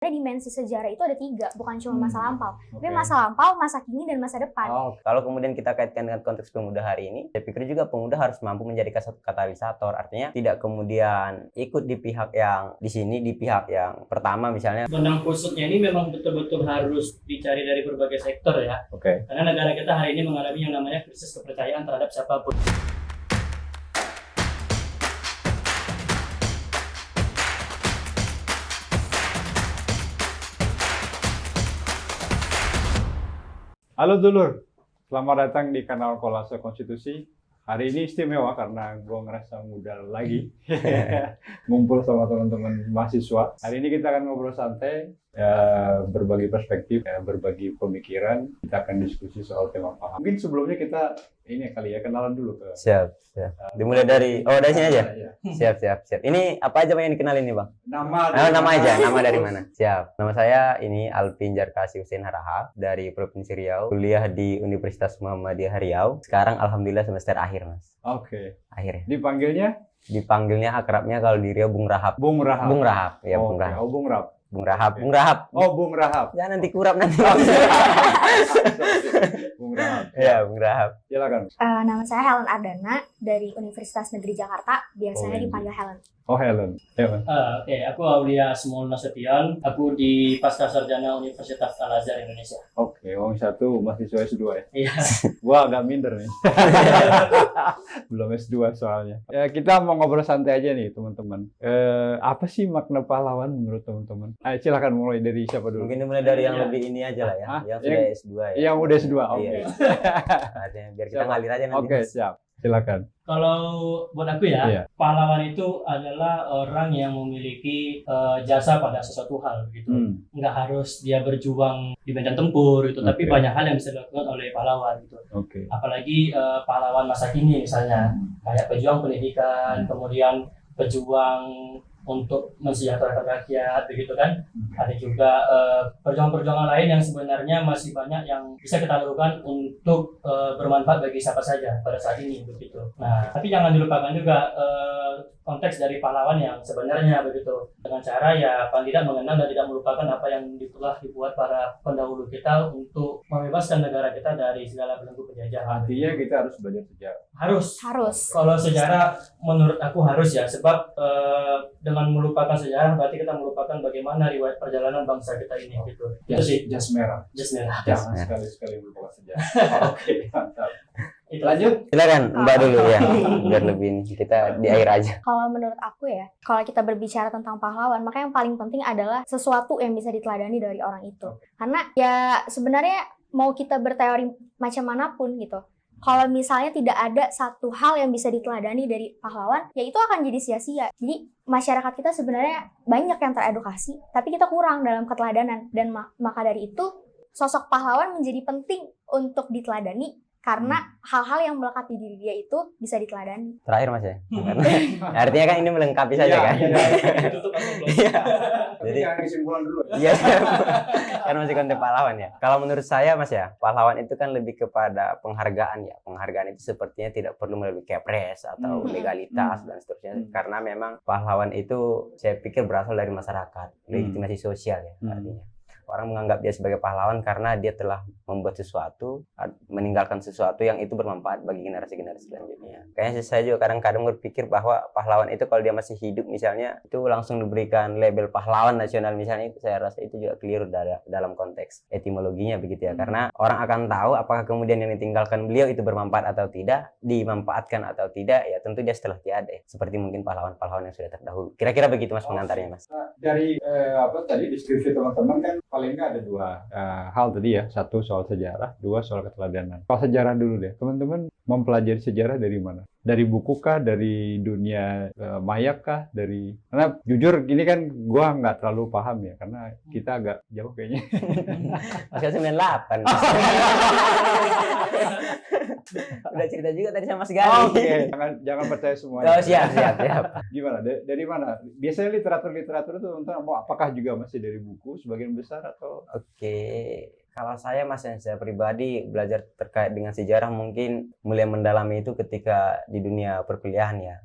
Dimensi sejarah itu ada 3, bukan cuma masa lampau. Tapi masa lampau, masa kini, dan masa depan. Kalau kemudian kita kaitkan dengan konteks pemuda hari ini, saya pikir juga pemuda harus mampu menjadi satu katalisator. Artinya tidak kemudian ikut di pihak yang di sini, di pihak yang pertama misalnya. Benang kusutnya ini memang betul-betul harus dicari dari berbagai sektor ya. Karena negara kita hari ini mengalami yang namanya krisis kepercayaan terhadap siapapun. Halo dulur, selamat datang di kanal Kolase Konstitusi. Hari ini istimewa karena gue ngerasa muda lagi ngumpul sama teman-teman mahasiswa. Hari ini kita akan ngobrol santai, berbagi perspektif, berbagi pemikiran. Kita akan diskusi soal tema paham. Mungkin sebelumnya kita ini kali ya kenalan dulu ke. Siap. Dimulai dari dari sini aja. Ya. Siap. Ini apa aja yang dikenalin nih, Bang? Nama aja. Nama dari mana? Siap. Nama saya ini Alvin Jarkasi Hussein Haraha dari Provinsi Riau. Kuliah di Universitas Muhammadiyah Riau. Sekarang alhamdulillah semester akhir, Mas. Oke. Akhirnya. Dipanggilnya akrabnya kalau di Riau Bung Rahab. Bung Rahab. Ya, Bung Rahab. Oh, Bung Rahab. Bung Rahab. Oh, Bung Rahab. Ya nanti kurap nanti. Bung Rahab. Ya, Bung Rahab. Silakan. Nama saya Helen Ardana dari Universitas Negeri Jakarta. Biasanya dipanggil Helen. Oh, Helen. Oke, aku Aulia Smol Nasution. Aku di Pascasarjana Universitas Al-Azhar Indonesia. Oke, Wong satu mahasiswa S2 ya. Iya. Gua agak minder nih. Belum S2 soalnya. Ya, kita mau ngobrol santai aja nih, teman-teman. Apa sih makna pahlawan menurut teman-teman? Ayo silakan mulai dari siapa dulu. Mungkin dimulai dari yang lebih ini aja lah ya. Yang sudah S2 ya. Yang udah S2. Oke. Artinya biar kita ngalir aja nanti. Oke, siap. Silakan. Kalau buat aku ya, pahlawan itu adalah orang yang memiliki jasa pada sesuatu hal gitu. Nggak harus dia berjuang di medan tempur gitu, tapi banyak hal yang bisa dilakukan oleh pahlawan gitu. Apalagi pahlawan masa kini misalnya, kayak pejuang pendidikan, kemudian pejuang untuk mensejahterakan rakyat begitu kan. Ada juga perjuangan-perjuangan lain yang sebenarnya masih banyak yang bisa kita lakukan untuk bermanfaat bagi siapa saja pada saat ini begitu. Nah, tapi jangan dilupakan juga konteks dari pahlawan yang sebenarnya begitu, dengan cara ya paling tidak mengenal dan tidak melupakan apa yang telah dibuat para pendahulu kita untuk membebaskan negara kita dari segala belenggu penjajahan. Artinya kita harus belajar sejarah. Harus. Kalau sejarah menurut aku harus ya, sebab dengan melupakan sejarah berarti kita melupakan bagaimana riwayat perjalanan bangsa kita ini gitu. Itu sih. Jas merah. Jangan sekali-sekali melupakan sejarah. Oke, mantap. Lanjut. Silakan Mbak dulu ya. Biar lebih ini kita di air aja. Kalau menurut aku ya, kalau kita berbicara tentang pahlawan, maka yang paling penting adalah sesuatu yang bisa diteladani dari orang itu. Karena ya sebenarnya mau kita berteori macam manapun gitu, kalau misalnya tidak ada satu hal yang bisa diteladani dari pahlawan, ya itu akan jadi sia-sia. Jadi masyarakat kita sebenarnya banyak yang teredukasi, tapi kita kurang dalam keteladanan. Dan maka dari itu, sosok pahlawan menjadi penting untuk diteladani, karena hal-hal yang melekat di diri dia itu bisa diteladani. Terakhir Mas ya. Artinya kan ini melengkapi saja kan. Jadi jangan kesimpulan dulu. Iya. Kan masih konteks pahlawan ya. Kalau menurut saya Mas ya, pahlawan itu kan lebih kepada penghargaan ya. Penghargaan itu sepertinya tidak perlu melalui kepres atau legalitas dan seterusnya. Karena memang pahlawan itu saya pikir berasal dari masyarakat, legitimasi sosial ya artinya. Orang menganggap dia sebagai pahlawan karena dia telah membuat sesuatu, meninggalkan sesuatu yang itu bermanfaat bagi generasi-generasi selanjutnya. Kayaknya saya juga kadang-kadang berpikir bahwa pahlawan itu kalau dia masih hidup misalnya, itu langsung diberikan label pahlawan nasional misalnya, itu saya rasa itu juga keliru dalam konteks etimologinya begitu ya. Karena orang akan tahu apakah kemudian yang ditinggalkan beliau itu bermanfaat atau tidak, dimanfaatkan atau tidak, ya tentu dia setelah tiada ya. Seperti mungkin pahlawan-pahlawan yang sudah terdahulu. Kira-kira begitu Mas pengantarnya Mas. Dari tadi deskripsi teman-teman kan paling nggak ada dua hal tadi ya. Satu soal sejarah, dua soal keteladanan. Soal sejarah dulu deh. Teman-teman mempelajari sejarah dari mana? Dari buku kah? Dari dunia maya kah? Karena jujur ini kan gua nggak terlalu paham ya, karena kita agak jauh kayaknya. Masih 98. Udah cerita juga tadi sama Mas Gali. Oke. Jangan percaya semuanya. Oh, siap. Gimana? Dari mana? Biasanya literatur itu tentang apakah juga masih dari buku sebagian besar atau? Oke. Kalau saya mas, yang saya pribadi belajar terkait dengan sejarah mungkin mulai mendalami itu ketika di dunia perkuliahan ya.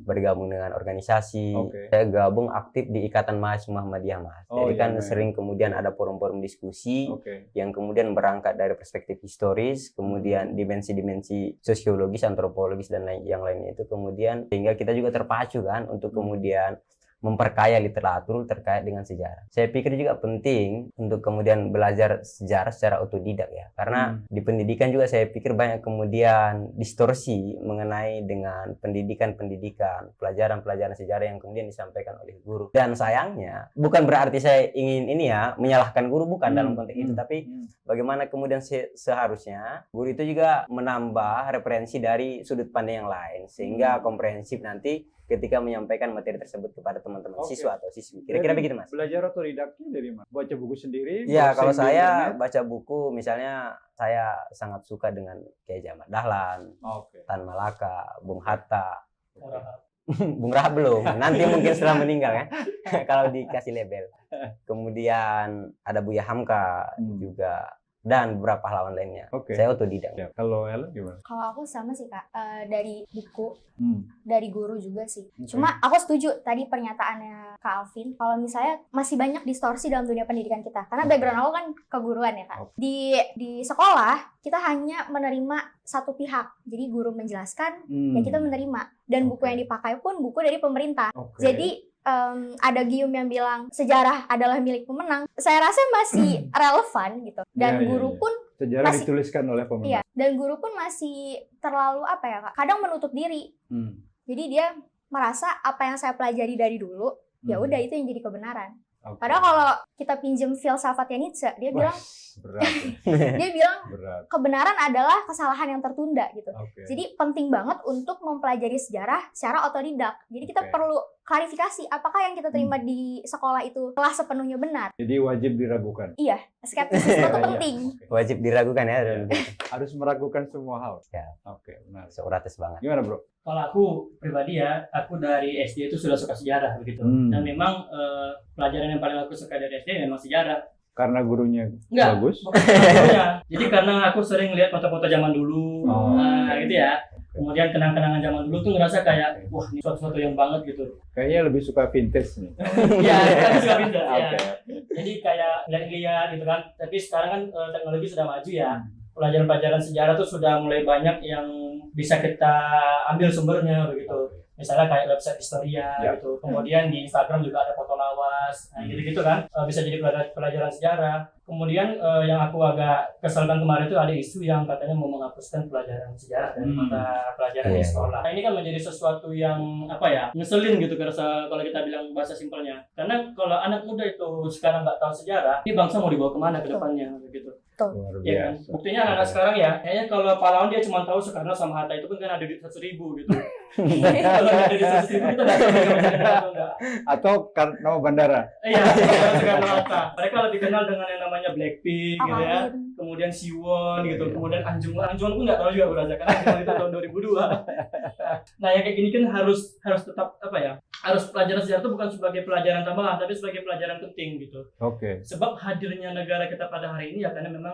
Bergabung dengan organisasi. Saya gabung aktif di Ikatan Mahasiswa Muhammadiyah mas. Jadi kan sering kemudian ada forum-forum diskusi yang kemudian berangkat dari perspektif historis, kemudian dimensi-dimensi sosiologis, antropologis dan yang lainnya itu kemudian sehingga kita juga terpacu kan untuk kemudian memperkaya literatur terkait dengan sejarah. Saya pikir juga penting untuk kemudian belajar sejarah secara otodidak ya. Karena di pendidikan juga saya pikir banyak kemudian distorsi mengenai dengan pendidikan-pendidikan, pelajaran-pelajaran sejarah yang kemudian disampaikan oleh guru. Dan sayangnya, bukan berarti saya ingin ini ya, menyalahkan guru, bukan dalam konteks itu. Tapi bagaimana kemudian seharusnya guru itu juga menambah referensi dari sudut pandang yang lain. Sehingga komprehensif nanti ketika menyampaikan materi tersebut kepada teman-teman siswa atau siswi. Kira-kira begitu mas. Belajar otodidaknya dari mana? Baca buku sendiri? Ya, kalau saya baca buku, misalnya saya sangat suka dengan Kiai Ahmad Dahlan, Tan Malaka, Bung Hatta, Bung Rahab belum, nanti mungkin setelah meninggal ya, kalau dikasih label. Kemudian ada Buya Hamka juga, dan beberapa pahlawan lainnya. Saya otodidak. Kalau Ella gimana? Kalau aku sama sih Kak, dari buku, dari guru juga sih. Cuma aku setuju tadi pernyataannya Kak Alvin, kalau misalnya masih banyak distorsi dalam dunia pendidikan kita. Karena background aku kan keguruan ya Kak. Di sekolah, kita hanya menerima satu pihak. Jadi guru menjelaskan, ya kita menerima. Dan buku yang dipakai pun buku dari pemerintah. Jadi ada Gium yang bilang sejarah adalah milik pemenang. Saya rasa masih relevan gitu. Dan guru pun sejarah masih dituliskan oleh pemenang. Iya, dan guru pun masih terlalu apa ya Kak? Kadang menutup diri. Jadi dia merasa apa yang saya pelajari dari dulu, ya udah itu yang jadi kebenaran. Padahal kalau kita pinjem filsafatnya Nietzsche, dia bilang dia bilang kebenaran adalah kesalahan yang tertunda gitu. Jadi penting banget untuk mempelajari sejarah secara otodidak. Jadi kita perlu klarifikasi apakah yang kita terima di sekolah itu telah sepenuhnya benar. Jadi wajib diragukan. Iya, skeptisisme itu penting. Wajib diragukan ya. Harus meragukan semua hal. Ya. Benar. Seuratis banget. Gimana bro? Kalau aku pribadi ya, aku dari SD itu sudah suka sejarah begitu. Dan memang pelajaran yang paling aku suka dari SD memang sejarah. Karena gurunya bagus? Bukan karena gurunya. Jadi karena aku sering lihat foto-foto zaman dulu, gitu ya. Kemudian kenang-kenangan zaman dulu tuh ngerasa kayak, wah ini suatu-suatu yang banget gitu. Kayaknya lebih suka vintage nih. Iya, lebih suka vintage ya. Jadi kayak lihat-lihat gitu kan. Tapi sekarang kan teknologi sudah maju ya. Pelajaran-pelajaran sejarah tuh sudah mulai banyak yang bisa kita ambil sumbernya begitu. Misalnya kayak website Historia gitu. Kemudian di Instagram juga ada foto lawas, gitu-gitu kan. Bisa jadi pelajaran sejarah. Kemudian yang aku agak kesalkan kemarin itu ada isu yang katanya mau menghapuskan pelajaran sejarah dari mata pelajaran di sekolah. Nah, ini kan menjadi sesuatu yang apa ya, ngeselin gitu kalau kita bilang bahasa simpelnya. Karena kalau anak muda itu sekarang nggak tahu sejarah, ini bangsa mau dibawa kemana ke depannya begitu. Ya kan? Buktinya anak-anak sekarang ya, kayaknya kalau pahlawan dia cuma tahu Soekarno sama Hatta itu kan ada di 100.000 gitu. Kalau ada di 100.000 kita nggak tahu enggak. Atau Karno Bandara. Iya, Soekarno Hatta. Mereka lebih kenal dengan yang namanya Blackpink gitu ya. Kemudian Siwon gitu, kemudian Anjungan pun nggak tahu juga beraja karena Anjungan itu tahun 2002. Nah yang kayak gini kan harus tetap apa ya? Harus pelajaran sejarah itu bukan sebagai pelajaran tambahan, tapi sebagai pelajaran penting gitu. Sebab hadirnya negara kita pada hari ini ya karena memang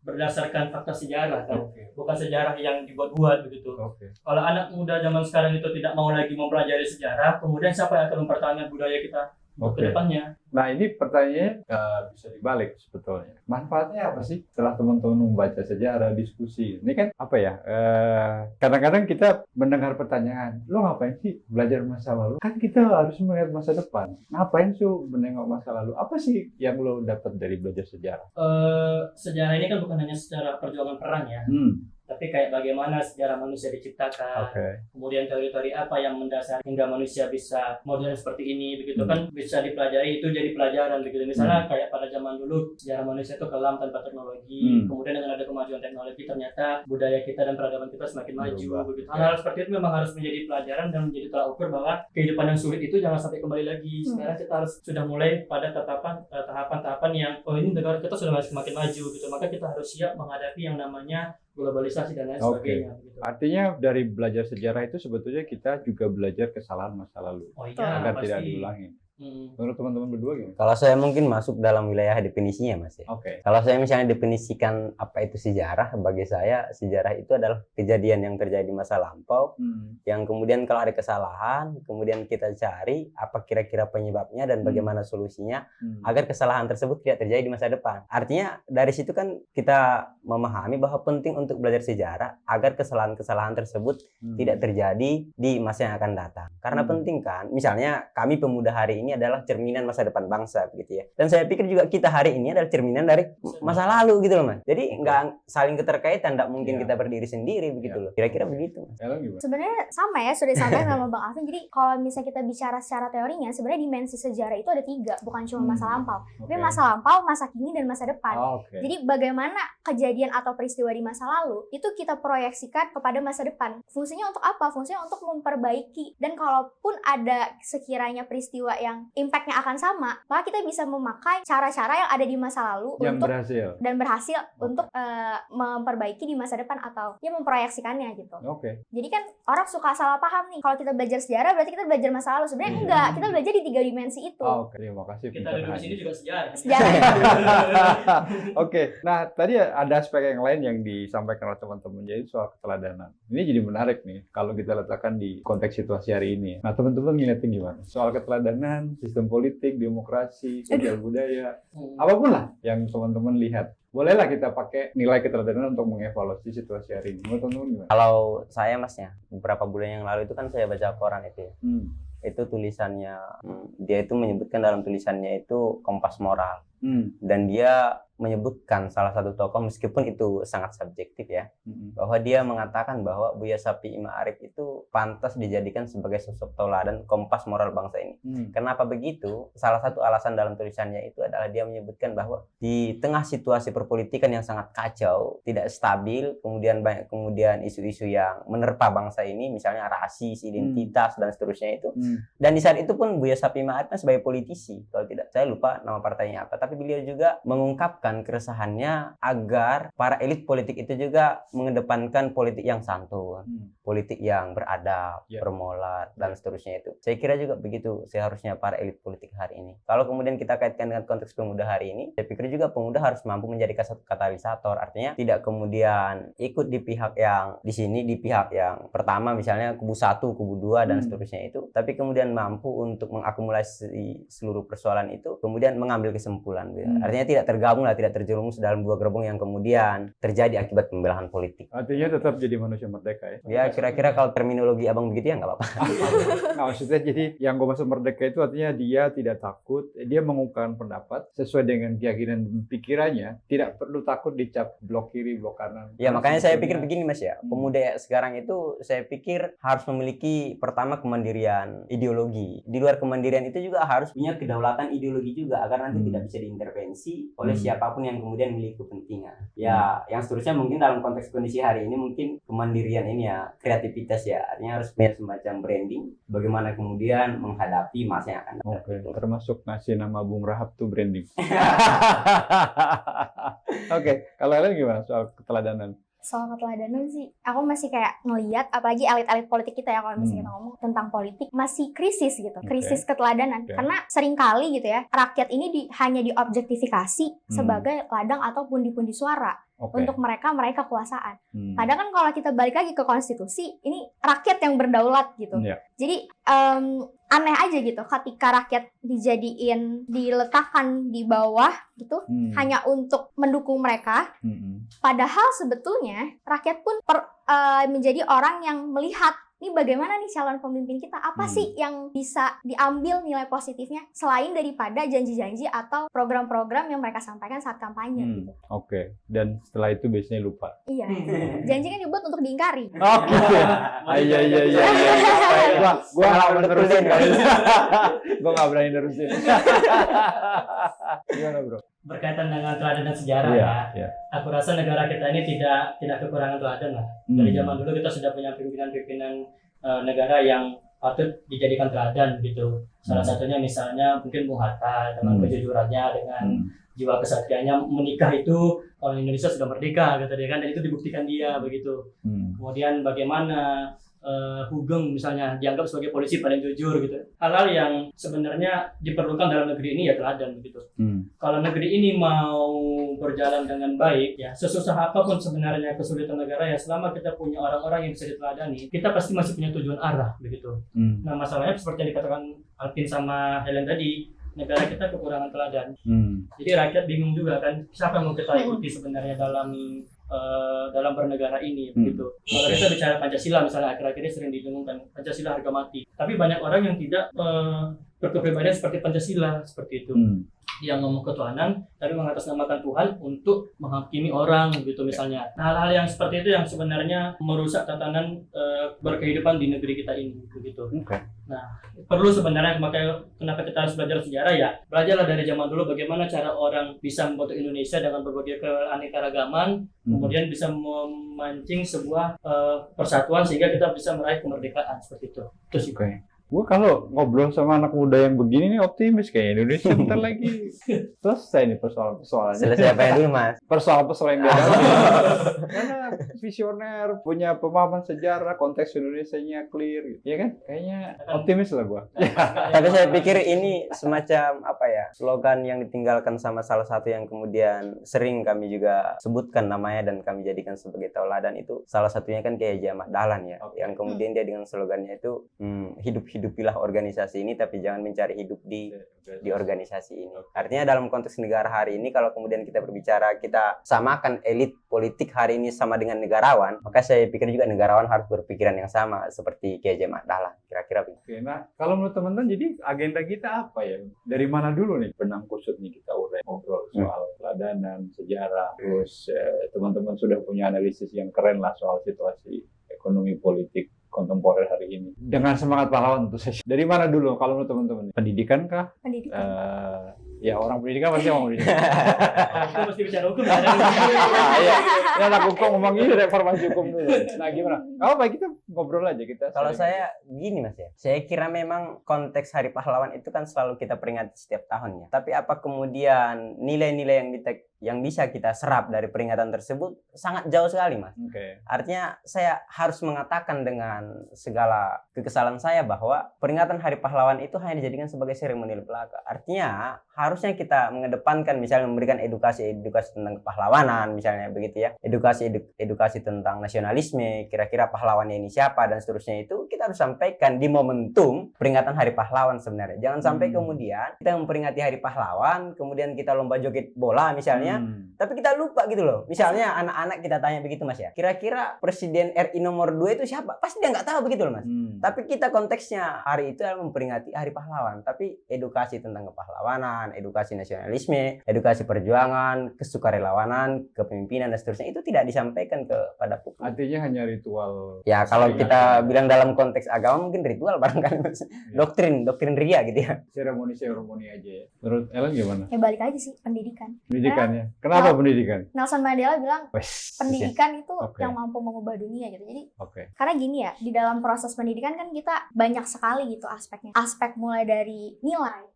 berdasarkan fakta sejarah kan, bukan sejarah yang dibuat-buat begitu. Kalau anak muda zaman sekarang itu tidak mau lagi mempelajari sejarah, kemudian siapa yang akan mempertahankan budaya kita ke depannya? Nah ini pertanyaannya bisa dibalik sebetulnya. Manfaatnya apa sih setelah teman-teman membaca sejarah, diskusi? Ini kan apa ya, kadang-kadang kita mendengar pertanyaan, lo ngapain sih belajar masa lalu? Kan kita harus melihat masa depan. Ngapain sih menengok masa lalu? Apa sih yang lo dapat dari belajar sejarah? Sejarah ini kan bukan hanya sejarah perjuangan perang ya. Tapi kayak bagaimana sejarah manusia diciptakan, kemudian teori-teori apa yang mendasar hingga manusia bisa modern seperti ini, begitu kan bisa dipelajari, itu jadi pelajaran begitu. Misalnya kayak pada zaman dulu sejarah manusia itu kelam tanpa teknologi, kemudian dengan ada kemajuan teknologi ternyata budaya kita dan peradaban kita semakin maju begitu. Hal-hal seperti itu memang harus menjadi pelajaran dan menjadi tolak ukur bahwa kehidupan yang sulit itu jangan sampai kembali lagi. Sekarang kita harus sudah mulai pada tahapan-tahapan yang ini negara kita sudah semakin maju gitu, maka kita harus siap menghadapi yang namanya globalisasi dan lain sebagainya. Gitu. Artinya dari belajar sejarah itu sebetulnya kita juga belajar kesalahan masa lalu agar tidak diulangi. Menurut teman-teman berdua gimana? Kalau saya mungkin masuk dalam wilayah definisinya, Mas ya. Oke. Kalau saya misalnya definisikan apa itu sejarah, bagi saya sejarah itu adalah kejadian yang terjadi di masa lampau, yang kemudian kalau ada kesalahan, kemudian kita cari apa kira-kira penyebabnya dan bagaimana solusinya agar kesalahan tersebut tidak terjadi di masa depan. Artinya dari situ kan kita memahami bahwa penting untuk belajar sejarah agar kesalahan-kesalahan tersebut tidak terjadi di masa yang akan datang. Karena penting kan, misalnya kami pemuda hari ini adalah cerminan masa depan bangsa, begitu ya. Dan saya pikir juga kita hari ini adalah cerminan dari masa lalu, gitu loh, Mas. Jadi nggak saling keterkaitan, nggak mungkin kita berdiri sendiri, begitu loh. Kira-kira begitu, Mas. Sebenarnya sama ya, sudah disampaikan sama Bang Alvin. Jadi kalau misalnya kita bicara secara teorinya, sebenarnya dimensi sejarah itu ada 3, bukan cuma masa lampau. Tapi masa lampau, masa kini, dan masa depan. Jadi bagaimana kejadian atau peristiwa di masa lalu itu kita proyeksikan kepada masa depan. Fungsinya untuk apa? Fungsinya untuk memperbaiki. Dan kalaupun ada sekiranya peristiwa yang impact-nya akan sama, maka kita bisa memakai cara-cara yang ada di masa lalu yang untuk berhasil untuk memperbaiki di masa depan atau ya memproyeksikannya gitu. Jadi kan orang suka salah paham nih. Kalau kita belajar sejarah berarti kita belajar masa lalu. Sebenarnya enggak, kita belajar di 3 dimensi itu. Terima kasih. Kita duduk di sini juga sejarah. Nah tadi ada aspek yang lain yang disampaikan oleh teman-teman, yaitu soal keteladanan. Ini jadi menarik nih kalau kita letakkan di konteks situasi hari ini. Nah teman-teman ngeliatin gimana? Soal keteladanan, sistem politik, demokrasi, sosial budaya, apapun lah yang teman-teman lihat. Bolehlah kita pakai nilai keteladanan untuk mengevaluasi situasi hari ini. Menurut teman-teman gimana? Kalau saya, Mas ya, beberapa bulan yang lalu itu kan saya baca koran itu ya. Itu tulisannya, dia itu menyebutkan dalam tulisannya itu kompas moral. Dan dia menyebutkan salah satu tokoh, meskipun itu sangat subjektif ya, bahwa dia mengatakan bahwa Buya Shafi'i Ma'arif itu pantas dijadikan sebagai sosok tauladan kompas moral bangsa ini. Kenapa begitu? Salah satu alasan dalam tulisannya itu adalah dia menyebutkan bahwa di tengah situasi perpolitikan yang sangat kacau, tidak stabil, kemudian banyak isu-isu yang menerpa bangsa ini, misalnya rasis, identitas, dan seterusnya itu. Dan di saat itu pun Buya Shafi'i Ma'arif kan sebagai politisi, kalau tidak, saya lupa nama partainya apa, tapi beliau juga mengungkapkan keresahannya agar para elit politik itu juga mengedepankan politik yang santun, politik yang beradab, bermoral, dan seterusnya itu. Saya kira juga begitu seharusnya para elit politik hari ini. Kalau kemudian kita kaitkan dengan konteks pemuda hari ini, saya pikir juga pemuda harus mampu menjadi katalisator. Artinya tidak kemudian ikut di pihak yang di sini, di pihak yang pertama misalnya kubu 1, kubu 2, dan seterusnya itu, tapi kemudian mampu untuk mengakumulasi seluruh persoalan itu, kemudian mengambil kesimpulan. Artinya tidak tergabung lah, tidak terjerumus dalam 2 gerbong yang kemudian terjadi akibat pembelahan politik. Artinya tetap jadi manusia merdeka ya? Ya kira-kira kalau terminologi abang begitu ya nggak apa-apa. Nah maksudnya jadi yang gue maksud merdeka itu artinya dia tidak takut, dia mengungkapkan pendapat sesuai dengan keyakinan dan pikirannya, tidak perlu takut dicap blok kiri, blok kanan. Ya makanya saya pikir begini, Mas ya, pemuda sekarang itu saya pikir harus memiliki pertama kemandirian ideologi. Di luar kemandirian itu juga harus punya kedaulatan ideologi juga agar nanti tidak bisa diintervensi oleh siapapun yang kemudian memiliki kepentingan. Ya, yang seterusnya mungkin dalam konteks kondisi hari ini mungkin kemandirian ini ya, kreativitas ya, artinya harus punya semacam branding bagaimana kemudian menghadapi masa yang akan datang. Termasuk ngasih nama Bung Rahab tuh branding. Kalau kalian gimana soal keteladanan? Soal keteladanan sih, aku masih kayak ngelihat, apalagi elit-elit politik kita ya, kalau misalnya kita ngomong tentang politik, masih krisis gitu, krisis keteladanan. Karena seringkali gitu ya, rakyat ini hanya diobjektifikasi sebagai ladang atau pundi-pundi suara untuk mereka meraih kekuasaan. Padahal kan kalau kita balik lagi ke konstitusi, ini rakyat yang berdaulat gitu. Jadi aneh aja gitu ketika rakyat diletakkan di bawah gitu hanya untuk mendukung mereka. Padahal sebetulnya rakyat pun menjadi orang yang melihat ini bagaimana nih calon pemimpin kita, apa sih yang bisa diambil nilai positifnya selain daripada janji-janji atau program-program yang mereka sampaikan saat kampanye gitu. Dan setelah itu biasanya lupa. Iya. Janji kan dibuat untuk diingkari. Iya. Gua nggak nerusin kali. Gua nggak berani nerusin. Gimana bro? Berkaitan dengan teladan dan sejarah ya. Aku rasa negara kita ini tidak kekurangan teladan lah. Dari zaman dulu kita sudah punya pimpinan-pimpinan negara yang patut dijadikan teladan gitu. Salah satunya misalnya mungkin Bung Hatta dengan kejujurannya, dengan jiwa kesatrianya, menikah itu kalau Indonesia sudah merdeka gitu kan, dan itu dibuktikan dia begitu. Kemudian bagaimana Hugeng misalnya dianggap sebagai polisi paling jujur gitu. Hal-hal yang sebenarnya diperlukan dalam negeri ini ya teladan begitu. Kalau negeri ini mau berjalan dengan baik ya, sesusah apapun sebenarnya kesulitan negara ya, selama kita punya orang-orang yang bisa diteladani, kita pasti masih punya tujuan arah begitu. Nah masalahnya seperti yang dikatakan Alvin sama Helen tadi, negara kita kekurangan teladan. Jadi rakyat bingung juga kan, siapa yang mau kita ikuti sebenarnya dalam bernegara ini begitu. Kalau kita bicara Pancasila misalnya, akhir-akhir ini sering didengungkan Pancasila harga mati. Tapi banyak orang yang tidak berkepribadian seperti Pancasila seperti itu. Yang ngomong ketuhanan tapi mengatasnamakan Tuhan untuk menghakimi orang gitu misalnya. Nah, hal-hal yang seperti itu yang sebenarnya merusak tatanan berkehidupan di negeri kita ini begitu. Nah, perlu sebenarnya, makanya kenapa kita harus belajar sejarah ya. Belajarlah dari zaman dulu bagaimana cara orang bisa membentuk Indonesia dengan berbagai keanekaragaman, kemudian bisa memancing sebuah persatuan sehingga kita bisa meraih kemerdekaan seperti itu. Terus Gue kalau ngobrol sama anak muda yang begini nih optimis kayak Indonesia bentar lagi selesai nih persoalan-persoalannya. Selesai apa ya dulu Mas? Persoalan-persoalan yang beda. Karena visioner, punya pemahaman sejarah, konteks Indonesianya clear gitu. Ya kan? Kayaknya optimis lah gue. Tapi saya pikir ini semacam apa ya, slogan yang ditinggalkan sama salah satu yang kemudian sering kami juga sebutkan namanya dan kami jadikan sebagai tauladan, itu salah satunya kan kayak Jamat Dahlan ya, yang kemudian dia dengan slogannya itu hidupilah organisasi ini tapi jangan mencari hidup di organisasi ini. Artinya dalam konteks negara hari ini, kalau kemudian kita berbicara kita samakan elit politik hari ini sama dengan negarawan, maka saya pikir juga negarawan harus berpikiran yang sama seperti Kiai Jamat Dahlan. Kira-kira begitu. Oke, nah kalau menurut teman-teman jadi agenda kita apa ya? Dari mana dulu nih benang kusut nih kita udah ngobrol soal teladanan, sejarah, terus teman-teman sudah punya analisis yang keren lah soal situasi ekonomi politik kontemporer hari ini. Dengan semangat pahlawan tentu saja. Dari mana dulu kalau menurut teman-teman? Pendidikan kah? Pendidikan. Ya orang pendidikan pasti ngomong pendidikan. Kita mesti bicara hukum ya. Iya. Ya anak hukum ngomong ini reformasi hukum dulu. Nah gimana? Baik kita ngobrol aja kita. Kalau saya gini Mas ya. Saya kira memang konteks Hari Pahlawan itu kan selalu kita peringati setiap tahunnya. Tapi apa kemudian nilai-nilai yang bisa kita serap dari peringatan tersebut sangat jauh sekali Mas. Artinya saya harus mengatakan dengan segala kekesalan saya bahwa peringatan Hari Pahlawan itu hanya dijadikan sebagai seremoni belaka. Artinya harusnya kita mengedepankan misalnya memberikan edukasi tentang kepahlawanan misalnya begitu ya. Edukasi tentang nasionalisme, kira-kira pahlawannya ini siapa dan seterusnya, itu kita harus sampaikan di momentum peringatan Hari Pahlawan sebenarnya. Jangan sampai kemudian kita memperingati Hari Pahlawan, kemudian kita lomba joget bola misalnya, tapi kita lupa gitu loh. Misalnya anak-anak kita tanya begitu Mas ya, kira-kira Presiden RI nomor 2 itu siapa? Pasti dia nggak tahu begitu loh Mas. Tapi kita konteksnya hari itu adalah memperingati Hari Pahlawan, tapi edukasi tentang kepahlawanan, edukasi nasionalisme, edukasi perjuangan, kesukarelawanan, kepemimpinan dan seterusnya itu tidak disampaikan kepada publik. Artinya hanya ritual. Ya kalau kita bilang dalam konteks agama mungkin ritual barangkali Mas. Doktrin ria gitu ya. Seremoni aja ya. Menurut Ellen gimana? Ya balik aja sih, pendidikan. Pendidikannya. Kenapa pendidikan? Nelson Mandela bilang pendidikan itu yang mampu mengubah dunia gitu. Jadi karena gini ya, di dalam proses pendidikan kan kita banyak sekali gitu aspeknya. Aspek mulai dari nilai,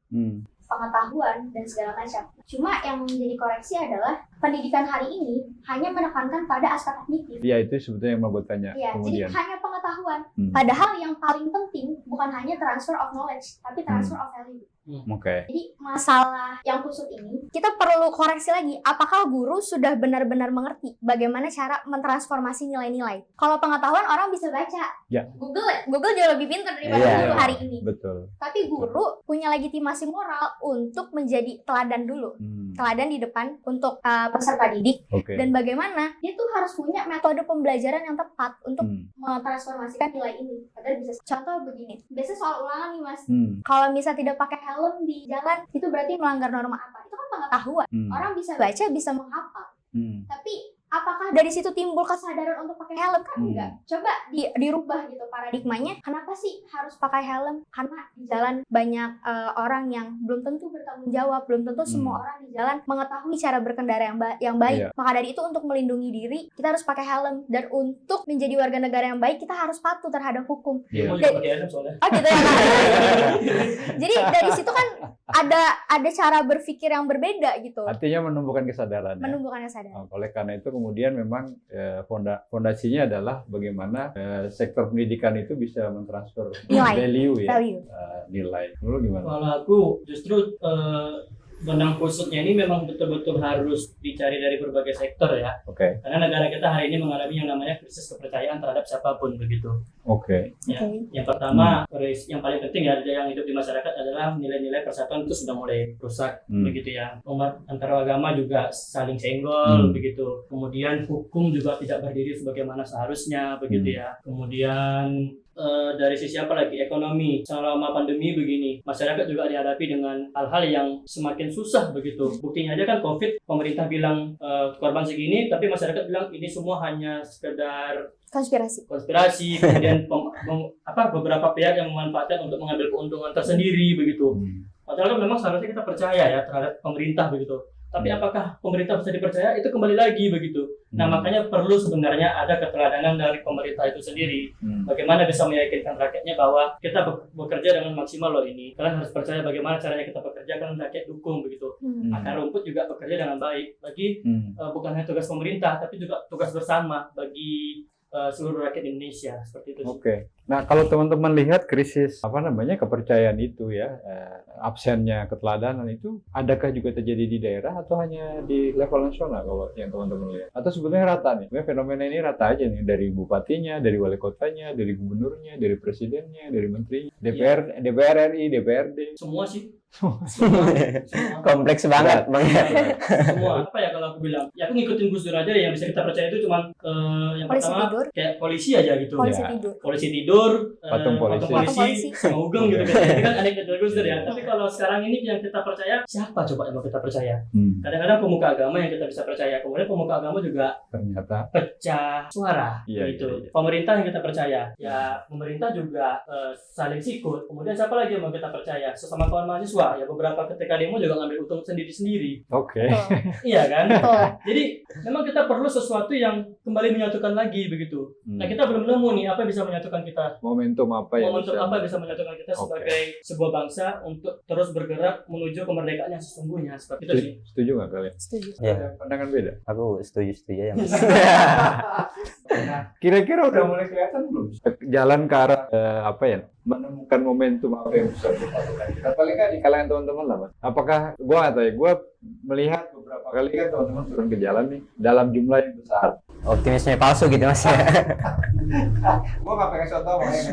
pengetahuan dan segala macam. Cuma yang menjadi koreksi adalah pendidikan hari ini hanya menekankan pada aspek kognitif. Iya, itu sebetulnya yang membuat tanya. Iya, kemudian. jadi hanya pengetahuan. Padahal yang paling penting bukan hanya transfer of knowledge, tapi transfer of value. Jadi masalah yang kusut ini kita perlu koreksi lagi. Apakah guru sudah benar-benar mengerti bagaimana cara mentransformasi nilai-nilai? Kalau pengetahuan orang bisa baca. Ya. Google jauh lebih pintar daripada guru hari ini. Betul. Tapi guru punya legitimasi moral untuk menjadi teladan dulu. Teladan di depan untuk peserta didik. Dan bagaimana dia tuh harus punya metode pembelajaran yang tepat untuk mentransformasikan nilai ini. Agar bisa. Contoh begini. Biasanya soal ulangan nih Mas. Kalau misalnya tidak pakai helm di jalan, itu berarti melanggar norma apa? Itu kan pengetahuan. Orang bisa baca, bisa menghafal. Tapi apakah dari situ timbul kesadaran untuk pakai helm? Kan enggak. Coba dirubah gitu paradigmanya. Kenapa sih harus pakai helm? Karena di jalan banyak orang yang belum tentu bertanggung jawab, belum tentu semua orang di jalan mengetahui cara berkendara yang baik. Maka dari itu untuk melindungi diri kita harus pakai helm, dan untuk menjadi warga negara yang baik kita harus patuh terhadap hukum. Mau juga pakai helm soalnya. Oh gitu ya. Jadi dari situ kan ada cara berpikir yang berbeda gitu. Artinya menumbuhkan kesadaran. Menumbuhkan kesadaran. Oleh karena itu kemudian kemudian memang fondasinya adalah bagaimana sektor pendidikan itu bisa mentransfer Nilai. value ya, Value. nilai. Lalu gimana? Kalau aku justru benang kusutnya ini memang betul-betul harus dicari dari berbagai sektor ya. Oke. Karena negara kita hari ini mengalami yang namanya krisis kepercayaan terhadap siapapun begitu. Oke. Ya. Oke. Yang pertama, yang paling penting ya yang hidup di masyarakat adalah nilai-nilai persatuan itu sudah mulai rusak begitu ya. Umat antara agama juga saling senggol begitu. Kemudian hukum juga tidak berdiri sebagaimana seharusnya begitu ya. Kemudian dari sisi apa lagi, ekonomi selama pandemi begini, masyarakat juga dihadapi dengan hal-hal yang semakin susah begitu. Buktinya aja kan COVID, pemerintah bilang korban segini, tapi masyarakat bilang ini semua hanya sekedar konspirasi, kemudian beberapa pihak yang memanfaatkan untuk mengambil keuntungan tersendiri begitu. Padahal kan memang seharusnya kita percaya ya terhadap pemerintah begitu. Tapi apakah pemerintah bisa dipercaya? Itu kembali lagi begitu. Nah, makanya perlu sebenarnya ada keteladanan dari pemerintah itu sendiri. Bagaimana bisa meyakinkan rakyatnya bahwa kita bekerja dengan maksimal loh ini. Kalian harus percaya bagaimana caranya kita bekerja, kalian rakyat dukung begitu. Akar rumput juga bekerja dengan baik. Bagi bukan hanya tugas pemerintah, tapi juga tugas bersama bagi seluruh rakyat Indonesia, seperti itu. Oke. Nah, kalau teman-teman lihat krisis kepercayaan itu ya, absennya keteladanan itu, adakah juga terjadi di daerah atau hanya di level nasional kalau yang teman-teman lihat? Atau sebenarnya rata nih? Fenomena ini rata aja nih, dari bupatinya, dari wali kotanya, dari gubernurnya, dari presidennya, dari menterinya, DPR RI, DPRD. Semua sih. Semua. Kompleks banget Bang. Semua. Apa ya kalau aku bilang? Ya aku ngikutin Gus Dur aja yang bisa kita percaya itu cuma yang Polisi pertama tidur. kayak polisi aja gitu. Polisi tidur. Patung polisi, sama Ugeng gitu kan. Ini kan aneh dari Gus Dur ya. Tapi kalau sekarang ini yang kita percaya, siapa coba yang mau kita percaya? Kadang-kadang pemuka agama yang kita bisa percaya. Kemudian pemuka agama juga ternyata pecah suara gitu. Pemerintah yang kita percaya. Ya pemerintah juga saling sikut. Kemudian siapa lagi yang mau kita percaya? Sesama kawan mahasiswa. Ya beberapa ketika demo juga ngambil untung sendiri-sendiri. Oke. Iya kan? Jadi memang kita perlu sesuatu yang kembali menyatukan lagi begitu. Nah kita belum nemu nih apa yang bisa menyatukan kita. Momentum apa yang bisa menyatukan kita sebagai sebuah bangsa untuk terus bergerak menuju kemerdekaan yang sesungguhnya. Seperti itu sih. Setuju nggak kalian? Setuju. Ya. Pandangan beda? Aku setuju ya Mas. Kira-kira udah mulai kelihatan belum? Jalan ke arah menemukan momentum apa yang bisa kita lakukan. Kita paling nggak di kalangan teman-teman lah, Mas. Apakah gua nggak tahu ya? Gua melihat beberapa kali kan teman-teman turun ke jalan nih dalam jumlah yang besar. Optimisme palsu gitu Mas. Gua nggak pengen contoh makanya.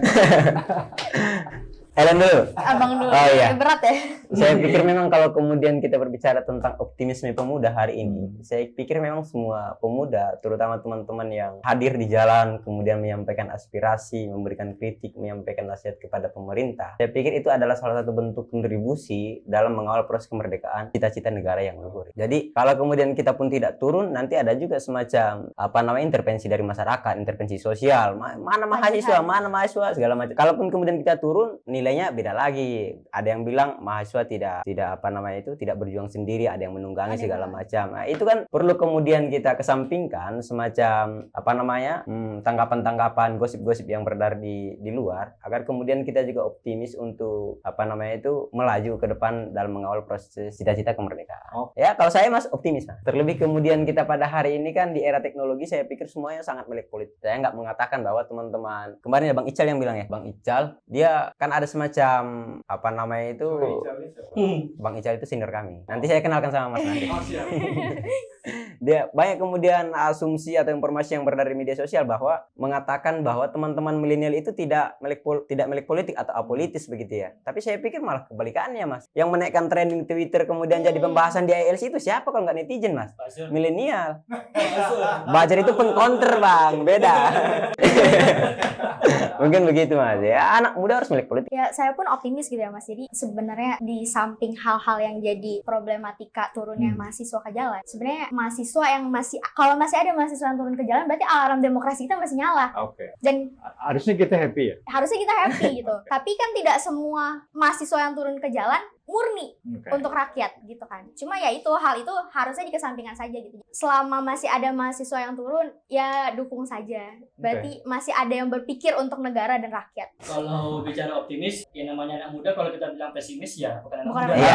Ellen dulu. Abang dulu. Oh iya. Berat ya. Saya pikir memang kalau kemudian kita berbicara tentang optimisme pemuda hari ini, saya pikir memang semua pemuda, terutama teman-teman yang hadir di jalan, kemudian menyampaikan aspirasi, memberikan kritik, menyampaikan nasihat kepada pemerintah. Saya pikir itu adalah salah satu bentuk kontribusi dalam mengawal proses kemerdekaan cita-cita negara yang luhur. Jadi kalau kemudian kita pun tidak turun, nanti ada juga semacam intervensi dari masyarakat, intervensi sosial. Mana mahasiswa, segala macam. Kalaupun kemudian kita turun, nilainya beda lagi. Ada yang bilang mahasiswa tidak berjuang sendiri, ada yang menunggangi segala macam. Nah, itu kan perlu kemudian kita kesampingkan semacam tanggapan-tanggapan, gosip-gosip yang beredar di luar, agar kemudian kita juga optimis untuk melaju ke depan dalam mengawal proses cita-cita kemerdekaan. Ya, kalau saya Mas optimis. Terlebih kemudian kita pada hari ini kan di era teknologi, saya pikir semuanya sangat melek politik. Saya nggak mengatakan bahwa teman-teman, kemarin ya Bang Ical yang bilang ya, Bang Ical, dia kan ada semacam Bang Ical itu senior kami. Nanti saya kenalkan sama Mas nanti. Dia banyak kemudian asumsi atau informasi yang beredar di media sosial bahwa mengatakan bahwa teman-teman milenial itu tidak melek politik atau apolitis begitu ya. Tapi saya pikir malah kebalikannya Mas. Yang menaikkan trending Twitter kemudian jadi pembahasan di ILC itu siapa kalau nggak netizen Mas? Milenial. Buzzer itu pengcounter Bang, beda. Mungkin begitu Mas. Ya anak muda harus melek politik. Ya saya pun optimis gitu ya Mas. Jadi sebenarnya di samping hal-hal yang jadi problematika turunnya mahasiswa ke jalan, sebenarnya mahasiswa yang kalau masih ada mahasiswa yang turun ke jalan, berarti alarm demokrasi kita masih nyala. Oke. Dan harusnya kita happy ya. Harusnya kita happy gitu. Tapi kan tidak semua mahasiswa yang turun ke jalan murni untuk rakyat gitu kan. Cuma ya itu hal itu harusnya dikesampingkan saja gitu. Selama masih ada mahasiswa yang turun, ya dukung saja. Berarti masih ada yang berpikir untuk negara dan rakyat. Kalau bicara optimis, yang namanya anak muda, kalau kita bilang pesimis ya bukan anak Bukan muda. anak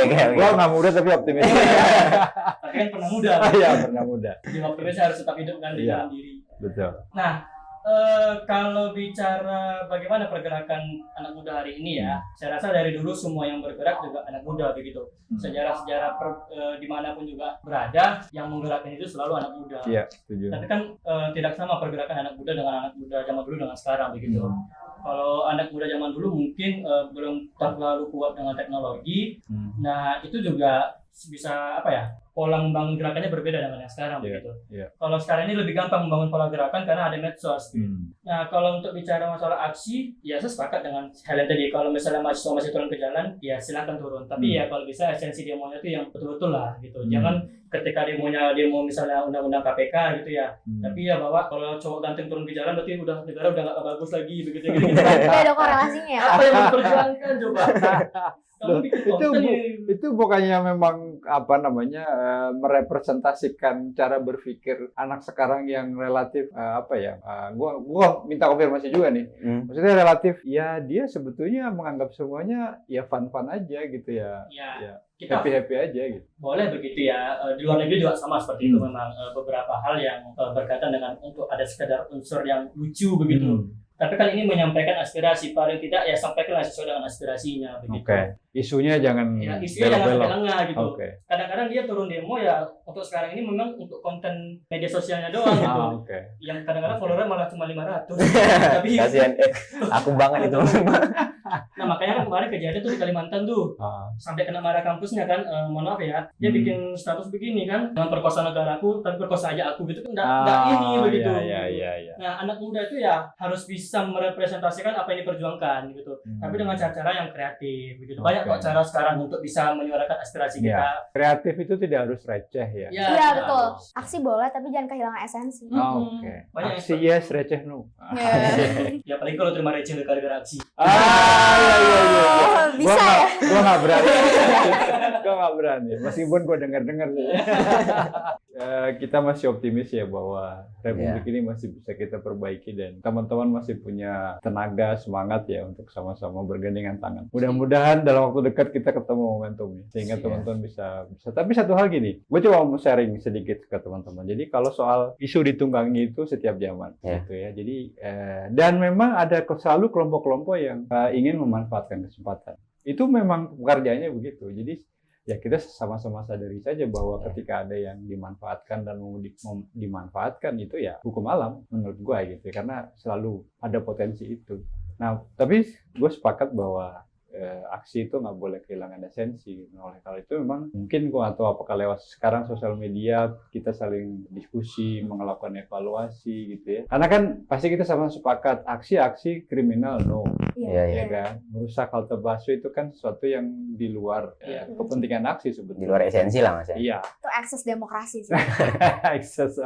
Iya. Gua nggak muda tapi optimis. Tapi kan pernah muda. Iya, pernah muda. Jadi optimis harus tetap hidup kan di dalam diri. Betul. Nah, kalau bicara bagaimana pergerakan anak muda hari ini ya, saya rasa dari dulu semua yang bergerak juga anak muda begitu. Sejarah-sejarah dimanapun juga berada, yang menggerakkan itu selalu anak muda. Iya, setuju. Tapi kan tidak sama pergerakan anak muda dengan anak muda zaman dulu dengan sekarang begitu. Kalau anak muda zaman dulu mungkin belum terlalu kuat dengan teknologi. Nah, itu juga bisa pola membangun gerakannya berbeda dengan yang sekarang begitu. Kalau sekarang ini lebih gampang membangun pola gerakan karena ada medsos. Nah, kalau untuk bicara masalah aksi, ya saya sepakat dengan Helen tadi. Kalau misalnya mahasiswa masih turun ke jalan, ya silakan turun. Tapi ya kalau bisa esensi demonya itu yang betul-betul lah gitu. Jangan ketika demo misalnya undang-undang KPK gitu ya. Tapi ya bahwa kalau cowok ganteng turun ke jalan berarti udah negara udah nggak bagus lagi begitu. Ada korelasinya ya. Apa yang diperjuangkan coba? Itu bukannya memang merepresentasikan cara berpikir anak sekarang yang relatif gua minta konfirmasi juga nih. Maksudnya relatif ya dia sebetulnya menganggap semuanya ya fun-fun aja gitu ya. Kita happy aja gitu. Boleh begitu ya. Di luar negeri juga sama seperti itu, memang beberapa hal yang berkaitan dengan untuk ada sekedar unsur yang lucu begitu. Tapi kan ini menyampaikan aspirasi, paling tidak ya sampaikanlah sesuai dengan aspirasinya begitu. Isunya jangan isunya jangan sampai lengah gitu. Kadang-kadang dia turun demo ya untuk sekarang ini memang untuk konten media sosialnya doang gitu. Yang kadang-kadang followernya malah cuma 500. Tapi kasihan aku banget itu. Nah, makanya kan kemarin kejadian tuh di Kalimantan tuh. Sampai kena marah kampusnya kan, mohon maaf ya. Dia bikin status begini kan, dengan perkosa negaraku, tapi perkosa aja aku gitu kan enggak ini begitu. Nah, anak muda itu ya harus bisa merepresentasikan apa yang diperjuangkan gitu. Tapi dengan cara-cara yang kreatif begitu. Banyak kok cara sekarang untuk bisa menyuarakan aspirasi kita. Kreatif itu tidak harus receh ya. Iya, betul. Aksi boleh tapi jangan kehilangan esensi. Aksi yes, receh no. Ya paling kalau terima receh gara-gara aksi. Bisa ya? Gua nggak berani. Meskipun gua dengar sih. Kita masih optimis ya bahwa Republik ini masih bisa kita perbaiki dan teman-teman masih punya tenaga, semangat ya untuk sama-sama bergandengan tangan. Mudah-mudahan dalam waktu dekat kita ketemu momentumnya sehingga teman-teman bisa. Tapi satu hal gini, gue coba mau sharing sedikit ke teman-teman. Jadi kalau soal isu ditunggangi itu setiap zaman, gitu ya. Jadi dan memang ada selalu kelompok-kelompok yang ingin memanfaatkan kesempatan. Itu memang pekerjaannya begitu. Jadi ya kita sama-sama sadari saja bahwa ketika ada yang dimanfaatkan dan mau dimanfaatkan itu ya hukum alam menurut gue gitu. Karena selalu ada potensi itu. Nah, tapi gue sepakat bahwa aksi itu nggak boleh kehilangan esensi. Nah, oleh karena itu memang mungkin gue atau apakah lewat sekarang sosial media kita saling diskusi, melakukan evaluasi gitu ya. Karena kan pasti kita sama sepakat aksi kriminal ya kan. Merusak halte busway itu kan sesuatu yang di luar kepentingan aksi sebetulnya. Di luar esensi lah Mas ya. Itu akses demokrasi sih. Akses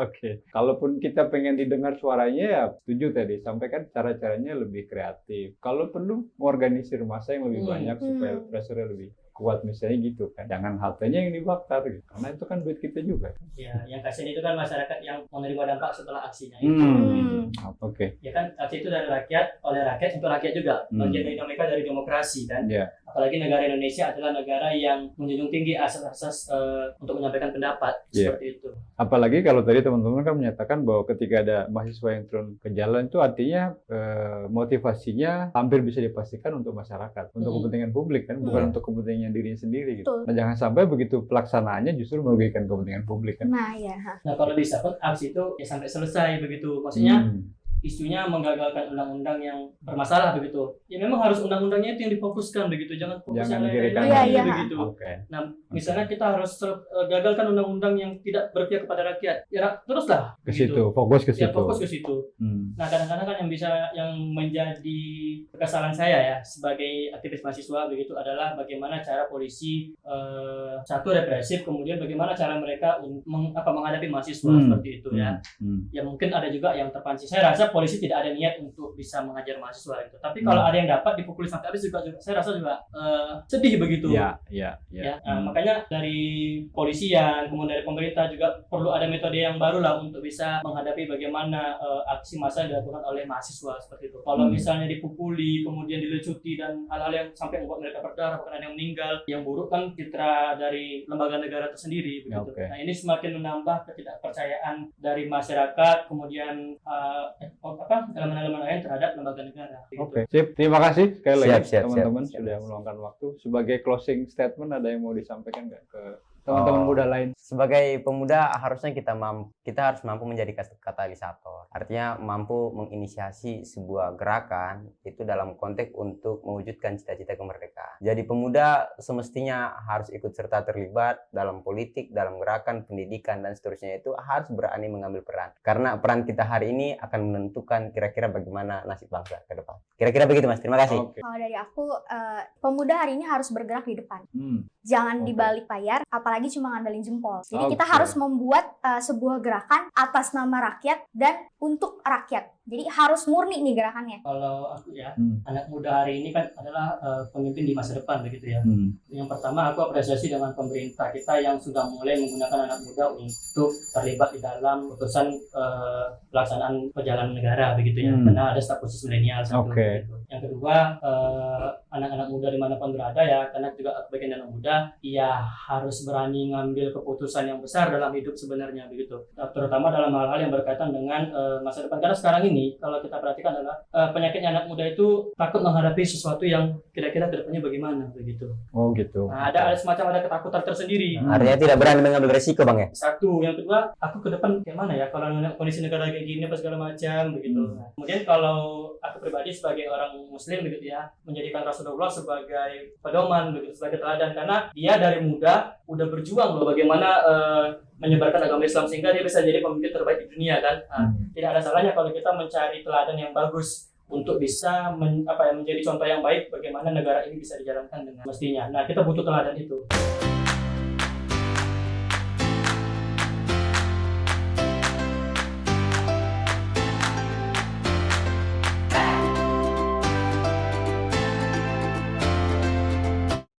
Kalaupun kita pengen didengar suaranya ya setuju tadi, sampaikan cara-caranya lebih kreatif. Kalau perlu organisir massa yang lebih banyak supaya pressure lebih kuat misalnya gitu kan. Jangan haltenya yang dibakar gitu. Karena itu kan duit kita juga. Ya, yang kasihan itu kan masyarakat yang menerima dampak setelah aksinya itu. Ya kan aksi itu dari rakyat, oleh rakyat untuk rakyat juga. Bagian dari dinamika dari demokrasi kan. Apalagi negara Indonesia adalah negara yang menjunjung tinggi asas-asas untuk menyampaikan pendapat seperti itu. Apalagi kalau tadi teman-teman kan menyatakan bahwa ketika ada mahasiswa yang turun ke jalan itu artinya motivasinya hampir bisa dipastikan untuk masyarakat, untuk kepentingan publik kan, bukan untuk kepentingan dirinya sendiri gitu. Nah, jangan sampai begitu pelaksanaannya justru merugikan kepentingan publik kan. Nah, Nah, kalau bisa pun aksi itu ya sampai selesai begitu. Maksudnya isunya menggagalkan undang-undang yang bermasalah begitu. Ya memang harus undang-undangnya itu yang difokuskan begitu, jangan fokus yang lain begitu. Nah, misalnya kita harus gagalkan undang-undang yang tidak berpihak kepada rakyat. Ya teruslah ke situ, fokus ke situ. Ya fokus ke situ. Nah, kadang-kadang kan yang menjadi kekesalan saya ya sebagai aktivis mahasiswa begitu adalah bagaimana cara polisi satu represif, kemudian bagaimana cara mereka menghadapi mahasiswa seperti itu ya. Ya mungkin ada juga yang terpancing. Saya rasa rasa polisi tidak ada niat untuk bisa mengajar mahasiswa itu. Tapi kalau ada yang dapat dipukuli sampai habis juga saya rasa juga sedih begitu. Ya. Makanya dari polisian, kemudian dari pemerintah juga perlu ada metode yang baru lah untuk bisa menghadapi bagaimana aksi massa yang dilakukan oleh mahasiswa seperti itu. Kalau misalnya dipukuli, kemudian dilecuti dan hal-hal yang sampai membuat mereka berdarah, bahkan ada yang meninggal, yang buruk kan citra dari lembaga negara tersendiri begitu. Okay. Nah, ini semakin menambah ketidakpercayaan dari masyarakat, kemudian elemen-elemen lain terhadap lembaga negara. Oke, sip. Terima kasih sekali lagi teman-teman siap. sudah meluangkan waktu. Sebagai closing statement, ada yang mau disampaikan nggak ke teman-teman muda lain? Sebagai pemuda harusnya kita harus mampu menjadi katalisator. Artinya mampu menginisiasi sebuah gerakan itu dalam konteks untuk mewujudkan cita-cita kemerdekaan. Jadi pemuda semestinya harus ikut serta terlibat dalam politik, dalam gerakan, pendidikan dan seterusnya, itu harus berani mengambil peran. Karena peran kita hari ini akan menentukan kira-kira bagaimana nasib bangsa ke depan. Kira-kira begitu Mas. Terima kasih. Oke. Kalau dari aku, pemuda hari ini harus bergerak di depan. Jangan dibalik layar, apalagi cuma ngandelin jempol. Jadi kita harus membuat sebuah gerakan atas nama rakyat dan untuk rakyat. Jadi harus murni nih gerakannya. Kalau aku ya, anak muda hari ini kan adalah pemimpin di masa depan begitu ya. Yang pertama aku apresiasi dengan pemerintah kita yang sudah mulai menggunakan anak muda untuk terlibat di dalam putusan pelaksanaan perjalanan negara begitu ya. Karena ada staf khusus milenial satu. Gitu. Yang kedua, anak-anak muda dimanapun berada ya, karena juga aku bagian anak muda, ya harus berani ngambil keputusan yang besar dalam hidup sebenarnya begitu. Terutama dalam hal-hal yang berkaitan dengan masa depan. Karena sekarang ini kalau kita perhatikan adalah penyakitnya anak muda itu takut menghadapi sesuatu yang kira-kira kedepannya bagaimana begitu. Oh gitu. Nah, ada ketakutan tersendiri. Artinya tidak berani mengambil resiko Bang ya. Satu, yang kedua, aku ke depan gimana ya kalau kondisi negara kayak gini apa segala macam begitu. Nah, kemudian kalau aku pribadi sebagai orang muslim begitu ya, menjadikan Rasulullah sebagai pedoman begitu, sebagai teladan, karena dia dari muda udah berjuang loh bagaimana menyebarkan agama Islam sehingga dia bisa jadi pemimpin terbaik di dunia kan. Tidak ada salahnya kalau kita mencari teladan yang bagus untuk bisa menjadi contoh yang baik bagaimana negara ini bisa dijalankan dengan mestinya. Nah, kita butuh teladan itu.